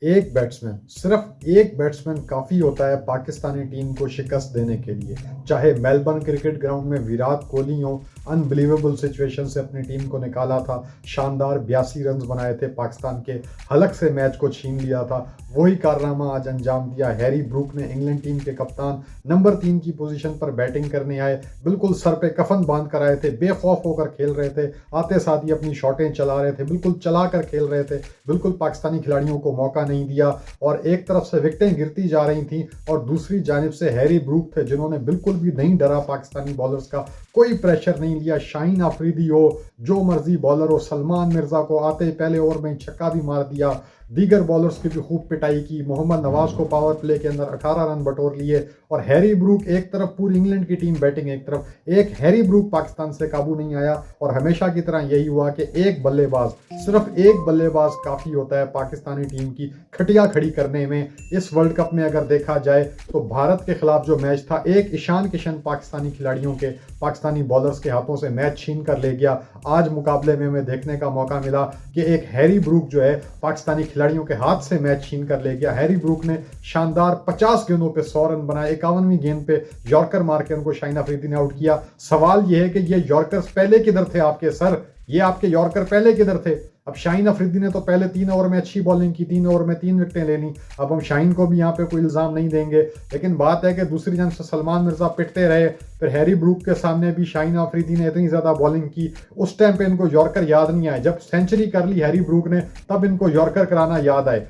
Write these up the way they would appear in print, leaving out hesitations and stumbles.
एक बैट्समैन, सिर्फ एक बैट्समैन काफ़ी होता है पाकिस्तानी टीम को शिकस्त देने के लिए। चाहे मेलबर्न क्रिकेट ग्राउंड में विराट कोहली हो, अनबिलीवेबल सिचुएशन से अपनी टीम को निकाला था, शानदार 82 रन बनाए थे, पाकिस्तान के हलक से मैच को छीन लिया था। वही कारनामा आज अंजाम दिया। हैरी ब्रूक ने, इंग्लैंड टीम के कप्तान, नंबर 3 की पोजीशन पर बैटिंग करने आए, बिल्कुल सर पे कफन बांध कर आए थे, बेखौफ होकर खेल रहे थे, आते साथ ही अपनी शॉटें चला रहे थे, बिल्कुल चला कर खेल रहे थे, बिल्कुल पाकिस्तानी खिलाड़ियों को मौका नहीं दिया। और एक तरफ से विकेटें गिरती जा रही थी और दूसरी जानिब से हैरी ब्रूक थे जिन्होंने बिल्कुल भी नहीं डरा पाकिस्तानी बॉलर्स का, कोई प्रेशर नहीं लिया। शाहीन अफरीदी हो, जो मर्जी बॉलर हो, सलमान मिर्जा को आते पहले ओवर में छक्का भी मार दिया, दीगर बॉलर्स की भी खूब पिटाई की, मोहम्मद नवाज को पावर प्ले के अंदर 18 रन बटोर लिए। और हैरी ब्रूक एक तरफ, पूरी इंग्लैंड की टीम बैटिंग एक तरफ, एक हैरी ब्रूक पाकिस्तान से काबू नहीं आया। और हमेशा की तरह यही हुआ कि एक बल्लेबाज, सिर्फ एक बल्लेबाज काफ़ी होता है पाकिस्तानी टीम की खटिया खड़ी करने में। इस वर्ल्ड कप में अगर देखा जाए तो भारत के खिलाफ जो मैच था, एक ईशान किशन पाकिस्तानी खिलाड़ियों के, पाकिस्तानी बॉलर्स के हाथों से मैच छीन कर ले गया। आज मुकाबले में हमें देखने का मौका मिला कि एक हैरी ब्रूक जो है पाकिस्तानी खिलाड़ियों के हाथ से मैच छीन कर ले गया। हैरी ब्रूक ने शानदार 50 गेंदों पे 100 रन बनाए, 51वीं गेंद पे यॉर्कर मार के उनको शाहीन अफरीदी ने आउट किया। सवाल यह है कि ये यॉर्कर्स पहले किधर थे आपके सर? ये आपके यॉर्कर पहले किधर थे? अब शाहीन अफरीदी ने तो पहले 3 ओवर में अच्छी बॉलिंग की, 3 ओवर में 3 विकेटें ले ली। अब हम शाहीन को भी यहाँ पे कोई इल्ज़ाम नहीं देंगे, लेकिन बात है कि दूसरी जंग से सलमान मिर्जा पिटते रहे, फिर हैरी ब्रूक के सामने भी शाहीन अफरीदी ने इतनी ज़्यादा बॉलिंग की, उस टाइम पे इनको यॉर्कर याद नहीं आए। जब सेंचुरी कर ली हैरी ब्रूक ने, तब इनको यॉर्कर कराना याद आए।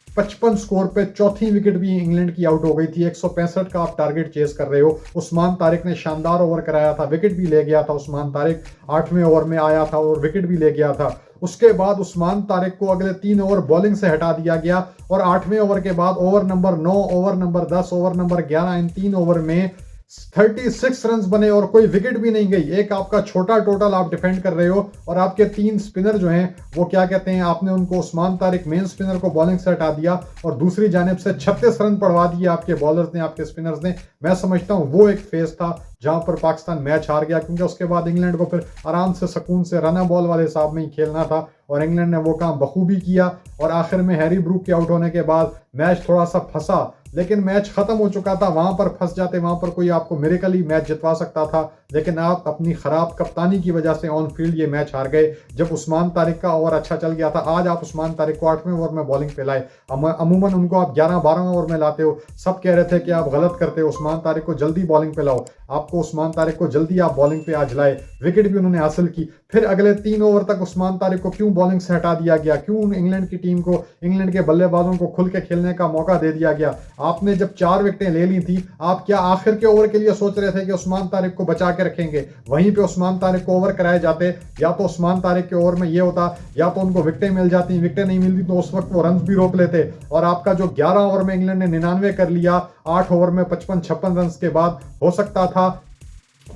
55 स्कोर पे चौथी विकेट भी इंग्लैंड की आउट हो गई थी। 165 का आप टारगेट चेस कर रहे हो। उस्मान तारिक ने शानदार ओवर कराया था, विकेट भी ले गया था। उस्मान तारिक 8वें ओवर में आया था और विकेट भी ले गया था। उसके बाद उस्मान तारिक को अगले 3 ओवर बॉलिंग से हटा दिया गया और 8वें ओवर के बाद over number 9, over number 10, over number 11, इन 3 ओवर में 36 रन बने और कोई विकेट भी नहीं गई। एक आपका छोटा टोटल आप डिफेंड कर रहे हो और आपके 3 स्पिनर जो हैं वो क्या कहते हैं, आपने उनको, उस्मान तारिक मेन स्पिनर को बॉलिंग से हटा दिया और दूसरी जानिब से 36 रन पड़वा दिए आपके बॉलर्स ने, आपके स्पिनर्स ने। मैं समझता हूं वो एक फेज था जहां पर पाकिस्तान मैच हार गया, क्योंकि उसके बाद इंग्लैंड को फिर आराम से सुकून से रन बॉल वाले हिसाब में ही खेलना था और इंग्लैंड ने वो काम बखूबी किया। और आखिर में हैरी ब्रूक के आउट होने के बाद मैच थोड़ा सा फंसा, लेकिन मैच खत्म हो चुका था। वहां पर फंस जाते, वहां पर कोई आपको मिरेकली मैच जितवा सकता था, लेकिन आप अपनी खराब कप्तानी की वजह से ऑन फील्ड ये मैच हार गए। जब उस्मान तारिक का ओवर अच्छा चल गया था, आज आप उस्मान तारिक को 8वें ओवर में बॉलिंग पे लाए। अमूमन उनको आप 11-12 ओवर में लाते हो। सब कह रहे थे कि आप गलत करते हो, उस्मान तारिक को जल्दी बॉलिंग पे लाओ। आपको उस्मान तारिक को जल्दी आप बॉलिंग पे आज लाए, विकेट भी उन्होंने हासिल की। फिर अगले 3 ओवर तक उस्मान तारिक को क्यों बॉलिंग से हटा दिया गया? क्यों इंग्लैंड की टीम को, इंग्लैंड के बल्लेबाजों को खुल के खेलने का मौका दे दिया गया? आपने जब 4 विकेटें ले ली थी, आप क्या आखिर के ओवर के लिए सोच रहे थे कि उस्मान तारिक को बचा के रखेंगे? वहीं पे उस्मान तारिक को ओवर कराए जाते, या तो उस्मान तारिक के ओवर में ये होता, या तो उनको विकेटें मिल जाती। विकेटें नहीं मिलती तो उस वक्त वो रन भी रोक लेते। और आपका जो 11 ओवर में इंग्लैंड ने 99 कर लिया, 8 ओवर में 55-56 रन के बाद, हो सकता था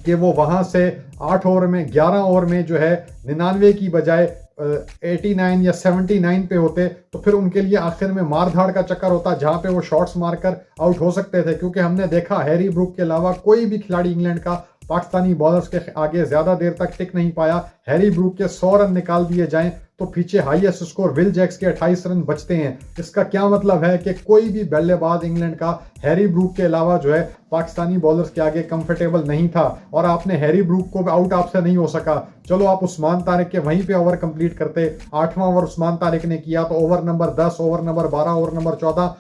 कि वो वहां से 8 ओवर में, 11 ओवर में जो है 99 की बजाय 89 या 79 पे होते, तो फिर उनके लिए आखिर में मारधाड़ का चक्कर होता जहां पे वो शॉट्स मारकर आउट हो सकते थे। क्योंकि हमने देखा हैरी ब्रूक के अलावा कोई भी खिलाड़ी इंग्लैंड का पाकिस्तानी बॉलर्स के आगे ज्यादा देर तक टिक नहीं पाया। हैरी ब्रूक के 100 रन निकाल दिए जाएं तो पीछे हाईएस्ट स्कोर विल जैक्स के 28 रन बचते हैं। इसका क्या मतलब है कि कोई भी बल्लेबाज इंग्लैंड का हैरी ब्रूक के अलावा जो है पाकिस्तानी बॉलर्स के आगे कंफर्टेबल नहीं था। और आपने हैरी ब्रूक को आउट आपसे नहीं हो सका। चलो आप उस्मान तारिक के वहीं पे ओवर कंप्लीट करते, 8वां ओवर उस्मान तारिक ने किया तो over number 10, over number 12, over number 14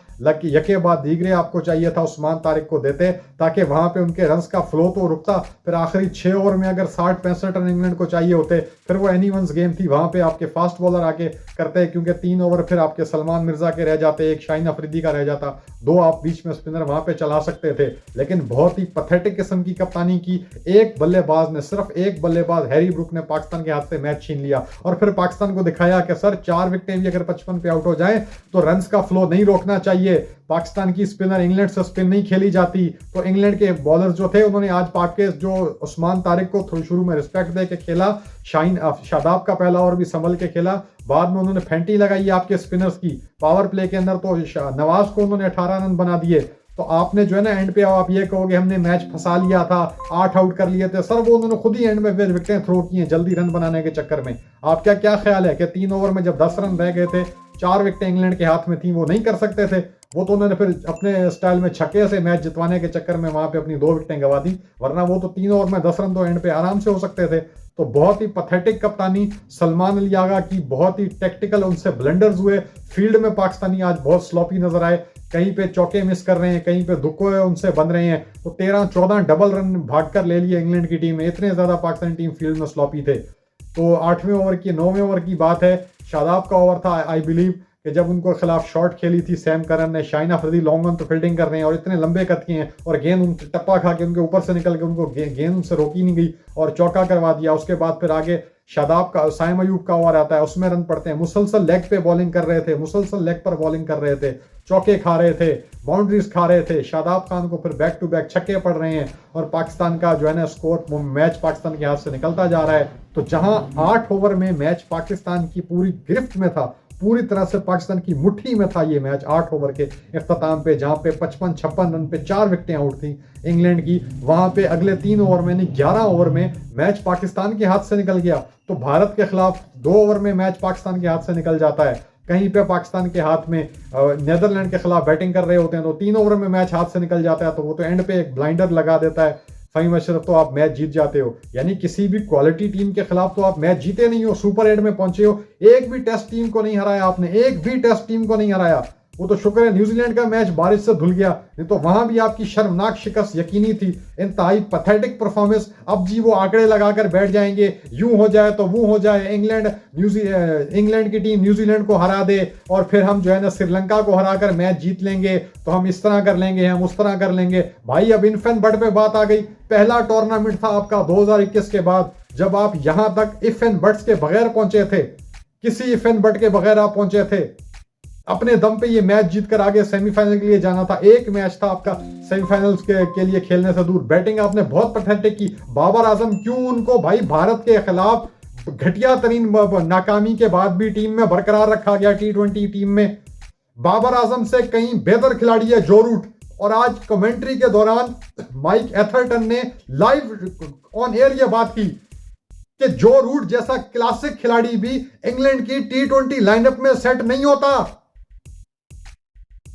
यके बाद दीगरे आपको चाहिए था उस्मान तारिक को देते, ताकि वहां पे उनके रन्स का फ्लो तो रुकता। फिर आखिरी 6 ओवर में अगर 60-65 रन इंग्लैंड को चाहिए होते, फिर वो एनीवंस गेम थी, वहां पे आपके फास्ट बॉलर आके करते, क्योंकि 3 ओवर फिर आपके सलमान मिर्जा के रह जाते, एक शाहीन अफरीदी का रह जाता, 2 आप बीच में स्पिनर वहां पे चला सकते थे। लेकिन बहुत ही पैथेटिक किस्म की कप्तानी की एक बल्लेबाज ने, सिर्फ एक बल्लेबाज हैरी ब्रूक ने पाकिस्तान के हाथ से मैच छीन लिया और फिर पाकिस्तान को दिखाया कि सर 4 विकेटें भी अगर 55 पे आउट हो जाए तो रन्स का फ्लो नहीं रोकना चाहिए। पाकिस्तान की स्पिनर इंग्लैंड से स्पिन नहीं खेली जाती। तो इंग्लैंड के बॉलर जो थे उन्होंने आज पाक के जो उस्मान तारिक को थोड़ी शुरू में रिस्पेक्ट दे के खेला, शादाब का पहला ओवर भी संभल के खेला, बाद में उन्होंने फेंटी लगाई आपके स्पिनर्स की। पावर प्ले के अंदर तो नवाज को उन्होंने 18 रन बना दिए। तो आपने जो है ना एंड पे आप ये कहोगे हमने मैच फंसा लिया था, 8 आउट कर लिए थे, सर वो उन्होंने खुद ही एंड में विकेटें थ्रो की हैं जल्दी रन बनाने के चक्कर में। आपका क्या ख्याल है कि 3 ओवर में जब 10 रन रह गए थे 4 विकेटें इंग्लैंड के हाथ में थी, वो नहीं कर सकते थे। वो तो उन्होंने फिर अपने स्टाइल में छक्के से मैच जितवाने के चक्कर में वहां पे अपनी 2 विकेटें गंवा दी, वरना वो तो 3 ओवर में 10 रन तो एंड पे आराम से हो सकते थे। तो बहुत ही पथेटिक कप्तानी सलमान अली आगा की, बहुत ही टेक्टिकल उनसे ब्लंडर्स हुए। फील्ड में पाकिस्तानी आज बहुत स्लॉपी नजर आए, कहीं पे चौके मिस कर रहे हैं, कहीं पे दुक्के उनसे बन रहे हैं। तो 13-14 डबल रन भागकर ले लिए इंग्लैंड की टीम में, इतने ज्यादा पाकिस्तानी टीम फील्ड में स्लॉपी थे। तो 8वें ओवर की 9वें ओवर की बात है, शादाब का ओवर था आई बिलीव कि जब उनको खिलाफ शॉट खेली थी सैम करन ने, शाहीन अफरीदी लॉन्ग ऑन तो फील्डिंग कर रहे हैं और इतने लंबे कद के हैं और गेंद उन टप्पा खा के उनके ऊपर से निकल के उनको गेंद उनसे रोकी नहीं गई और चौका करवा दिया। उसके बाद फिर आगे शादाब का, साइम अयूब का ओवर आता है, उसमें रन पड़ते हैं। मुसलसल लेग पे बॉलिंग कर रहे थे, मुसलसल लेग पर बॉलिंग कर रहे थे, चौके खा रहे थे, बाउंड्रीज खा रहे थे। शादाब खान को फिर बैक टू बैक छक्के पड़ रहे हैं और पाकिस्तान का जो है ना स्कोर, मैच पाकिस्तान के हाथ से निकलता जा रहा है। तो जहां 8 ओवर में मैच पाकिस्तान की पूरी गिरफ्त में था, पूरी तरह से पाकिस्तान की मुट्ठी में था ये मैच 8 ओवर के इख्तिताम पे, जहां पे 55-56 रन पे 4 विकेटें आउट थी इंग्लैंड की, वहां पे अगले 3 ओवर में नहीं 11 ओवर में मैच पाकिस्तान के हाथ से निकल गया। तो भारत के खिलाफ 2 ओवर में मैच पाकिस्तान के हाथ से निकल जाता है। कहीं पे पाकिस्तान के हाथ में नीदरलैंड के खिलाफ बैटिंग कर रहे होते हैं तो 3 ओवर में मैच हाथ से निकल जाता है, तो वो तो एंड पे एक ब्लाइंडर लगा देता है फहीम अशरफ, तो आप मैच जीत जाते हो। यानी किसी भी क्वालिटी टीम के खिलाफ तो आप मैच जीते नहीं हो, सुपर 8 में पहुंचे हो, एक भी टेस्ट टीम को नहीं हराया आपने, एक भी टेस्ट टीम को नहीं हराया। वो तो शुक्र है न्यूजीलैंड का मैच बारिश से धुल गया, नहीं तो वहां भी आपकी शर्मनाक शिकस्त यकीनी थी। इंतहाई पैथेटिक परफॉर्मेंस। अब जी वो आंकड़े लगाकर बैठ जाएंगे, यूं हो जाए तो वो हो जाए, इंग्लैंड की टीम न्यूजीलैंड को हरा दे और फिर हम जो है ना श्रीलंका को हराकर मैच जीत लेंगे, तो हम इस तरह कर लेंगे, हम उस तरह कर लेंगे। भाई अब इन्फेन बट पे बात आ गई। पहला टूर्नामेंट था आपका 2021 के बाद जब आप यहां तक इफ एंड बट्स के बगैर पहुंचे थे, किसी इफ एंड बट के बगैर आप पहुंचे थे। अपने दम पे ये मैच जीतकर आगे सेमीफाइनल के लिए जाना था। एक मैच था आपका सेमीफाइनल्स के लिए खेलने से दूर। बैटिंग आपने बहुत पैथेटिक की। बाबर आजम क्यों उनको भाई भारत के खिलाफ घटिया तरीन नाकामी के बाद भी टीम में बरकरार रखा गया। T20 टीम में बाबर आजम से कहीं बेहतर खिलाड़ी है जो रूट। और आज कमेंट्री के दौरान माइक एथरटन ने लाइव ऑन एयर ये बात की कि जो रूट जैसा क्लासिक खिलाड़ी भी इंग्लैंड की T20 लाइनअप में सेट नहीं होता।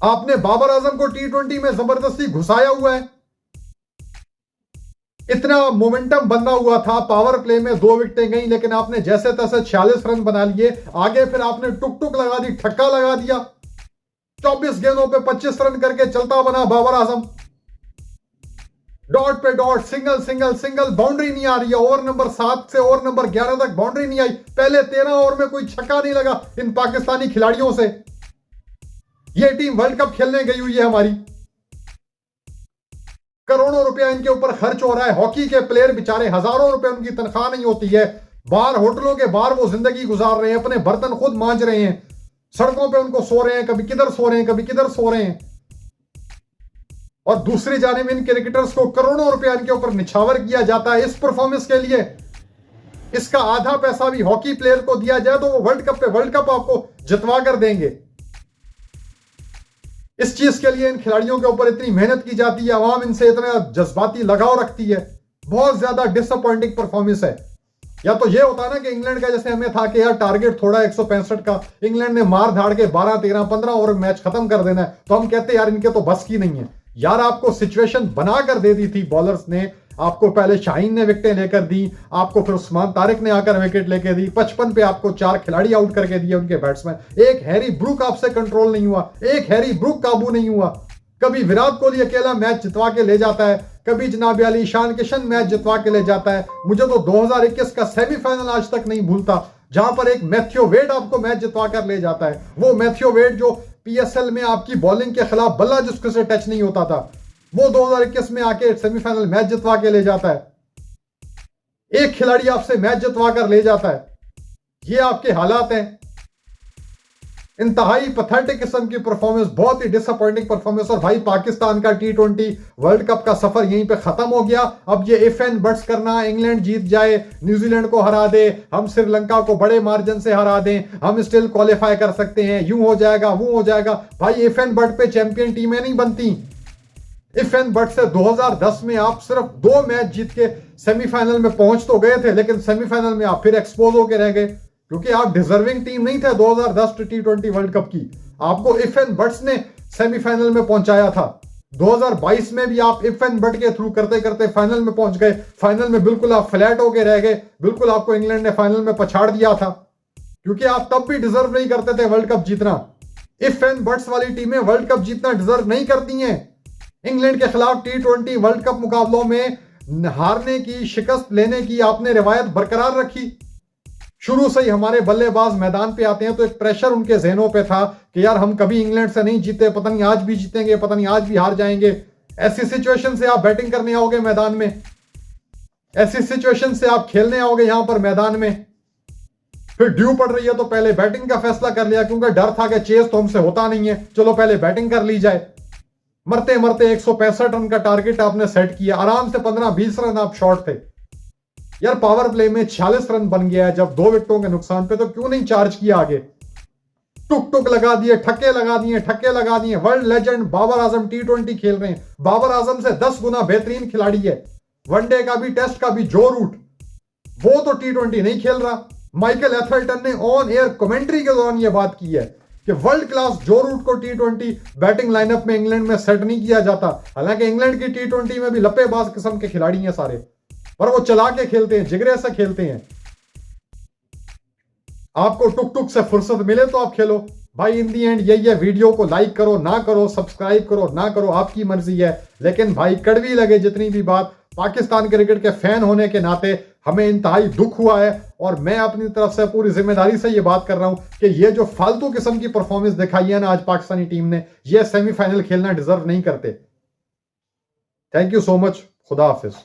आपने बाबर आजम को T20 में जबरदस्ती घुसाया हुआ है। इतना मोमेंटम बना हुआ था, पावर प्ले में 2 विकेटें गई, लेकिन आपने जैसे तैसे 46 रन बना लिए। आगे फिर आपने टुक टुक लगा दी, ठक्का लगा दिया। 24 गेंदों पे 25 रन करके चलता बना बाबर आजम। डॉट पे dot, single single single, boundary नहीं आ रही है। ओवर नंबर 7 से ओवर नंबर 11 तक बाउंड्री नहीं आई। पहले 13 ओवर में कोई छक्का नहीं लगा इन पाकिस्तानी खिलाड़ियों से। ये टीम वर्ल्ड कप खेलने गई हुई है हमारी। करोड़ों रुपया इनके ऊपर खर्च हो रहा है। हॉकी के प्लेयर बेचारे हजारों रुपए उनकी तनख्वाह नहीं होती है। बाहर होटलों के बाहर वो जिंदगी गुजार रहे हैं, अपने बर्तन खुद मांज रहे हैं, सड़कों पे उनको सो रहे हैं, कभी किधर सो रहे हैं, कभी किधर सो रहे हैं। और दूसरी जानिब इन क्रिकेटर्स को करोड़ों रुपया इनके ऊपर निछावर किया जाता है इस परफॉर्मेंस के लिए। इसका आधा पैसा भी हॉकी प्लेयर को दिया जाए तो वो वर्ल्ड कप पे वर्ल्ड कप आपको जितवा कर देंगे। इस चीज के लिए इन खिलाड़ियों के ऊपर इतनी मेहनत की जाती है, आवाम इनसे इतना जज्बाती लगाव रखती है। बहुत ज्यादा डिसअपॉइंटिंग परफॉर्मेंस है। या तो ये होता है ना कि इंग्लैंड का जैसे हमें था कि यार टारगेट थोड़ा 165 का, इंग्लैंड ने मार धाड़ के 12, 13, 15 ओवर मैच खत्म कर देना है, तो हम कहते यार इनके तो बस की नहीं है। यार आपको सिचुएशन बना कर दे दी थी बॉलर्स ने। आपको पहले शाहीन ने विकेटें लेकर दी, आपको फिर उस्मान तारिक ने आकर विकेट लेकर दी। 55 पे आपको 4 खिलाड़ी आउट करके दिए उनके बैट्समैन। एक हैरी ब्रूक आपसे कंट्रोल नहीं हुआ, एक हैरी ब्रूक काबू नहीं हुआ। कभी विराट कोहली अकेला मैच जितवा के ले जाता है, कभी जनाब अली ईशान किशन मैच जितवा के ले जाता है। मुझे तो 2021 का सेमीफाइनल आज तक नहीं भूलता जहां पर एक मैथ्यू वेड आपको मैच जितवा कर ले जाता है। वो मैथ्यू वेड जो PSL में आपकी बॉलिंग के खिलाफ बल्ला जिसको से टच नहीं होता था, वो 2021 में आके सेमीफाइनल मैच जितवा के ले जाता है। एक खिलाड़ी आपसे मैच जितवा कर ले जाता है। ये आपके हालात हैं। इंतहाई पैथेटिक किस्म की परफॉर्मेंस, बहुत ही डिसअपॉइंटिंग परफॉर्मेंस। और भाई पाकिस्तान का T20 वर्ल्ड कप का सफर यहीं पे खत्म हो गया। अब ये इफ एंड बट्स करना, इंग्लैंड जीत जाए, न्यूजीलैंड को हरा दे, हम श्रीलंका को बड़े मार्जिन से हरा दें, हम स्टिल क्वालिफाई कर सकते हैं, यूं हो जाएगा वो हो जाएगा। भाई इफ एंड बट पे चैंपियन टीमें नहीं बनती। इफ एंड बट से 2010 में आप सिर्फ 2 मैच जीत के सेमीफाइनल में पहुंच तो गए थे, लेकिन सेमीफाइनल में आप फिर एक्सपोज होकर रह गए। क्योंकि आप डिजर्विंग टीम नहीं थे 2010 T20 वर्ल्ड कप की। आपको इफ एंड बट्स ने सेमीफाइनल में पहुंचाया था। 2022 में भी आप इफ एंड बट के थ्रू करते करते फाइनल में पहुंच गए। फाइनल में बिल्कुल आप फ्लैट होके रह गए, बिल्कुल आपको इंग्लैंड ने फाइनल में पछाड़ दिया था, क्योंकि आप तब भी डिजर्व नहीं करते थे वर्ल्ड कप जीतना। इफ एंड बट्स वाली टीमें वर्ल्ड कप जीतना डिजर्व नहीं करती हैं। इंग्लैंड के खिलाफ T20 वर्ल्ड कप मुकाबलों में हारने की, शिकस्त लेने की आपने रिवायत बरकरार रखी। शुरू से ही हमारे बल्लेबाज मैदान पे आते हैं तो एक प्रेशर उनके जहनों पे था कि यार हम कभी इंग्लैंड से नहीं जीते, पता नहीं आज भी जीतेंगे, पता नहीं आज भी हार जाएंगे। ऐसी सिचुएशन से आप बैटिंग करने आओगे मैदान में, ऐसी सिचुएशन से आप खेलने आओगे यहां पर मैदान में, फिर ड्यू पड़ रही है तो पहले बैटिंग का फैसला कर लिया, क्योंकि डर था कि चेस तो हमसे होता नहीं है, चलो पहले बैटिंग कर ली जाए। मरते मरते 165 रन का टारगेट आपने सेट किया, आराम से 15-20 रन आप शॉर्ट थे यार। पावर प्ले में 46 रन बन गया है जब 2 विकेटों के नुकसान पे, तो क्यों नहीं चार्ज किया आगे? टुक टुक लगा दिए, ठक्के लगा दिए, ठक्के लगा दिए। World legend Babar Azam T20 खेल रहे हैं। बाबर आजम से 10 गुना बेहतरीन खिलाड़ी है, वनडे का भी टेस्ट का भी जो रूट, वो तो T20 नहीं खेल रहा। माइकल एथरटन ने ऑन एयर कमेंट्री के दौरान यह बात की है कि वर्ल्ड क्लास जो रूट को T20 बैटिंग लाइनअप में इंग्लैंड में सेट नहीं किया जाता। हालांकि इंग्लैंड की T20 में भी लप्पेबाज किस्म के खिलाड़ी हैं सारे, पर वो चला के खेलते हैं, जिगरे से खेलते हैं। आपको टुक टुक से फुर्सत मिले तो आप खेलो भाई। इन दी एंड यही है, वीडियो को लाइक करो ना करो, सब्सक्राइब करो ना करो, आपकी मर्जी है। लेकिन भाई कड़वी लगे जितनी भी बात, पाकिस्तान क्रिकेट के फैन होने के नाते हमें इंतहाई दुख हुआ है, और मैं अपनी तरफ से पूरी जिम्मेदारी से ये बात कर रहा हूं कि ये जो फालतू किस्म की परफॉर्मेंस दिखाई है ना आज पाकिस्तानी टीम ने, ये सेमीफाइनल खेलना डिजर्व नहीं करते। थैंक यू सो मच, खुदा हाफिज।